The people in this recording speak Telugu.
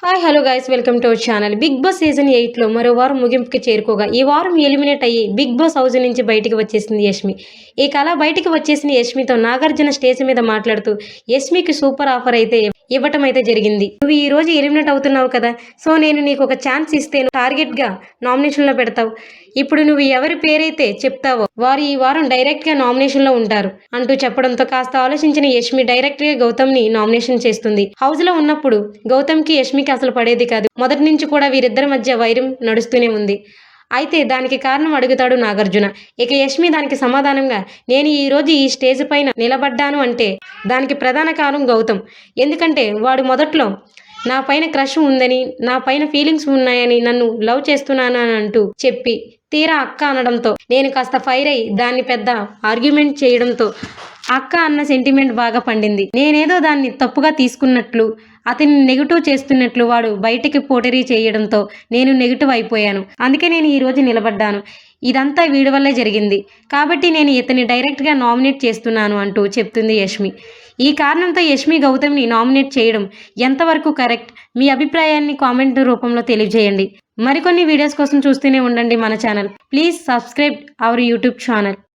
Hi hello guys welcome to our channel. Bigg Boss season 8లో మరో వారం ముగింపుకి చేరుకోగా ఈ వారం ఎలిమినేట్ అయ్యి బిగ్ బాస్ హౌస్ నుంచి బయటికి వచ్చేసింది యష్మి. ఇక అలా బయటికి వచ్చేసిన యష్మితో నాగార్జున స్టేజ్ మీద మాట్లాడుతూ యష్మికి సూపర్ ఆఫర్ అయితే ఇవ్వటం అయితే జరిగింది. నువ్వు ఈ రోజు ఎలిమినేట్ అవుతున్నావు కదా, సో నేను నీకు ఒక ఛాన్స్ ఇస్తే టార్గెట్ గా నామినేషన్ లో పెడతావు. ఇప్పుడు నువ్వు ఎవరి పేరైతే చెప్తావో వారు ఈ వారం డైరెక్ట్ గా నామినేషన్ లో ఉంటారు అంటూ చెప్పడంతో కాస్త ఆలోచించిన యష్మి డైరెక్ట్ గా గౌతమ్ ని నామినేషన్ చేస్తుంది. హౌస్ లో ఉన్నప్పుడు గౌతమ్ కి యష్మికి అసలు పడేది కాదు. మొదటి నుంచి కూడా వీరిద్దరి మధ్య వైరం నడుస్తూనే ఉంది. అయితే దానికి కారణం అడుగుతాడు నాగార్జున. ఇక యష్మి దానికి సమాధానంగా, నేను ఈ రోజు ఈ స్టేజ్ పైన నిలబడ్డాను అంటే దానికి ప్రధాన కారణం గౌతమ్. ఎందుకంటే వాడు మొదట్లో నా పైన క్రష్ ఉందని, నా పైన ఫీలింగ్స్ ఉన్నాయని, నన్ను లవ్ చేస్తున్నాను అని అంటూ చెప్పి తీరా అక్క అనడంతో నేను కాస్త ఫైర్ అయ్యి దాన్ని పెద్ద ఆర్గ్యుమెంట్ చేయడంతో అక్క అన్న సెంటిమెంట్ బాగా పండింది. నేనేదో దాన్ని తప్పుగా తీసుకున్నట్లు, అతన్ని నెగిటివ్ చేస్తున్నట్లు వాడు బయటికి పోటరీ చేయడంతో నేను నెగిటివ్ అయిపోయాను. అందుకే నేను ఈరోజు నిలబడ్డాను. ఇదంతా వీడి వల్లే జరిగింది కాబట్టి నేను ఇతన్ని డైరెక్ట్గా నామినేట్ చేస్తున్నాను అంటూ చెప్తుంది యష్మి. ఈ కారణంతో యష్మి గౌతమ్ని నామినేట్ చేయడం ఎంతవరకు కరెక్ట్? మీ అభిప్రాయాన్ని కామెంట్ రూపంలో తెలియజేయండి. మరికొన్ని వీడియోస్ కోసం చూస్తూనే ఉండండి మన channel. Please subscribe our YouTube channel.